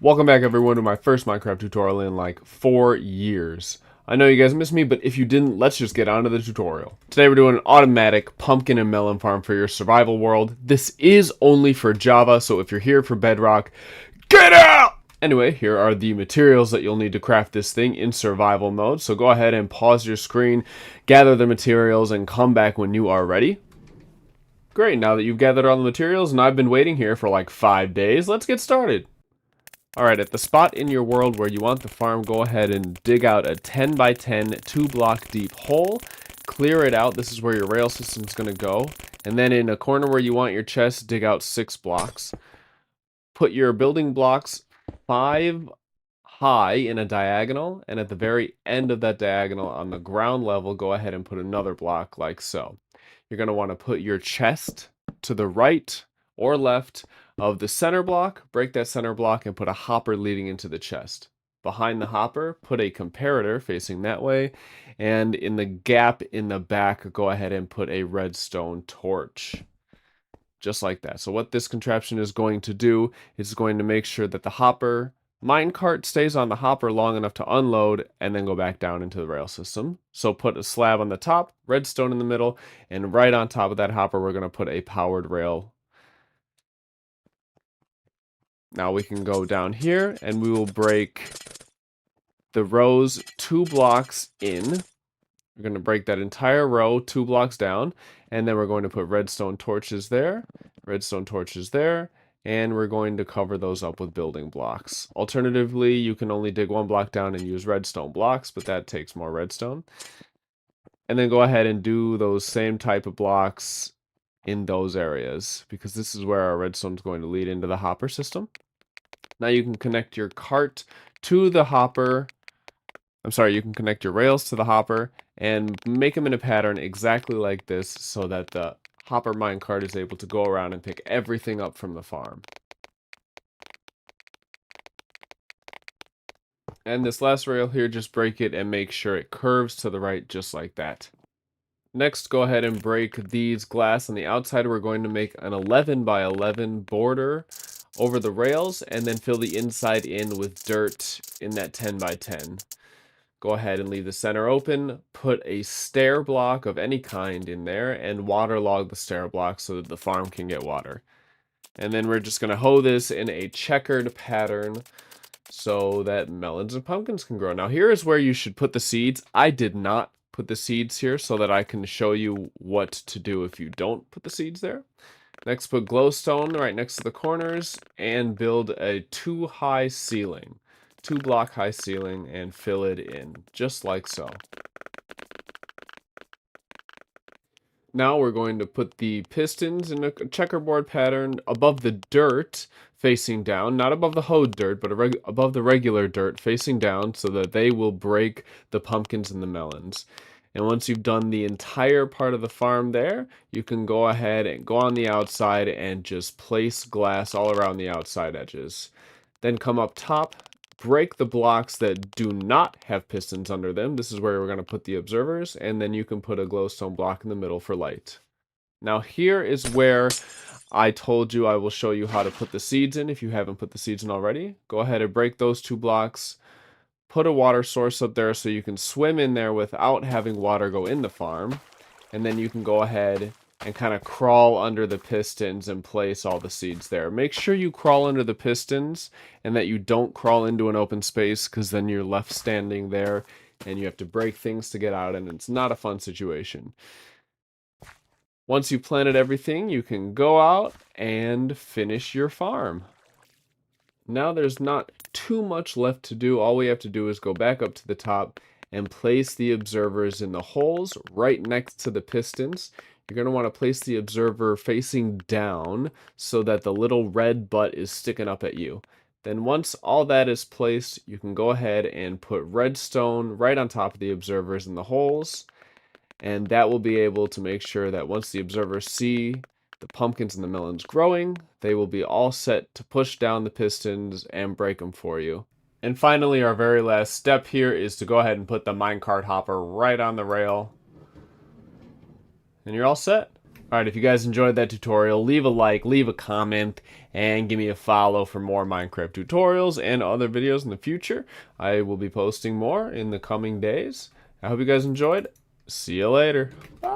Welcome back everyone to my first Minecraft tutorial in like 4 years. I know you guys missed me, but if you didn't, let's just get on to the tutorial. Today we're doing an automatic pumpkin and melon farm for your survival world. This is only for Java, so if you're here for Bedrock, get out! Anyway, here are the materials that you'll need to craft this thing in survival mode. So go ahead and pause your screen, gather the materials, and come back when you are ready. Great, now that you've gathered all the materials and I've been waiting here for like 5 days, let's get started. Alright, at the spot in your world where you want the farm, go ahead and dig out a 10 by 10, 2-block deep hole. Clear it out. This is where your rail system is going to go. And then in a corner where you want your chest, dig out 6 blocks. Put your building blocks 5 high in a diagonal. And at the very end of that diagonal on the ground level, go ahead and put another block like so. You're going to want to put your chest to the right or left of the center block, break that center block and put a hopper leading into the chest. Behind the hopper, put a comparator facing that way, and in the gap in the back, go ahead and put a redstone torch. Just like that. So what this contraption is going to do is going to make sure that the hopper minecart stays on the hopper long enough to unload and then go back down into the rail system. So put a slab on the top, redstone in the middle, and right on top of that hopper, we're going to put a powered rail. Now we can go down here and we will break the rows 2 blocks in. We're going to break that entire row 2 blocks down, and then we're going to put redstone torches there, and we're going to cover those up with building blocks. Alternatively, you can only dig 1 block down and use redstone blocks, but that takes more redstone. And then go ahead and do those same type of blocks in those areas, because this is where our redstone is going to lead into the hopper system. Now you can connect your cart to the hopper. You can connect your rails to the hopper and make them in a pattern exactly like this so that the hopper minecart is able to go around and pick everything up from the farm. And this last rail here, just break it and make sure it curves to the right just like that. Next, go ahead and break these glass on the outside. We're going to make an 11 by 11 border over the rails and then fill the inside in with dirt in that 10 by 10. Go ahead and leave the center open, put a stair block of any kind in there, and waterlog the stair block so that the farm can get water. And then we're just going to hoe this in a checkered pattern so that melons and pumpkins can grow. Now here is where you should put the seeds. I did not put the seeds here so that I can show you what to do if you don't put the seeds there. Next, put glowstone right next to the corners and build a 2-high ceiling. 2-block high ceiling and fill it in, just like so. Now we're going to put the pistons in a checkerboard pattern above the dirt facing down, not above the hoed dirt, but above the regular dirt facing down so that they will break the pumpkins and the melons. And once you've done the entire part of the farm there, you can go ahead and go on the outside and just place glass all around the outside edges. Then come up top, break the blocks that do not have pistons under them. This is where we're going to put the observers, and then you can put a glowstone block in the middle for light. Now here is where I told you I will show you how to put the seeds in if you haven't put the seeds in already. Go ahead and break those 2 blocks. Put a water source up there so you can swim in there without having water go in the farm. And then you can go ahead and kind of crawl under the pistons and place all the seeds there. Make sure you crawl under the pistons and that you don't crawl into an open space, because then you're left standing there and you have to break things to get out, and it's not a fun situation. Once you've planted everything, you can go out and finish your farm. Now there's not too much left to do. All we have to do is go back up to the top and place the observers in the holes right next to the pistons. You're going to want to place the observer facing down so that the little red butt is sticking up at you. Then once all that is placed, you can go ahead and put redstone right on top of the observers in the holes. And that will be able to make sure that once the observers see the pumpkins and the melons growing, they will be all set to push down the pistons and break them for you. And finally, our very last step here is to go ahead and put the minecart hopper right on the rail. And you're all set. Alright, if you guys enjoyed that tutorial, leave a like, leave a comment, and give me a follow for more Minecraft tutorials and other videos in the future. I will be posting more in the coming days. I hope you guys enjoyed. See you later. Bye.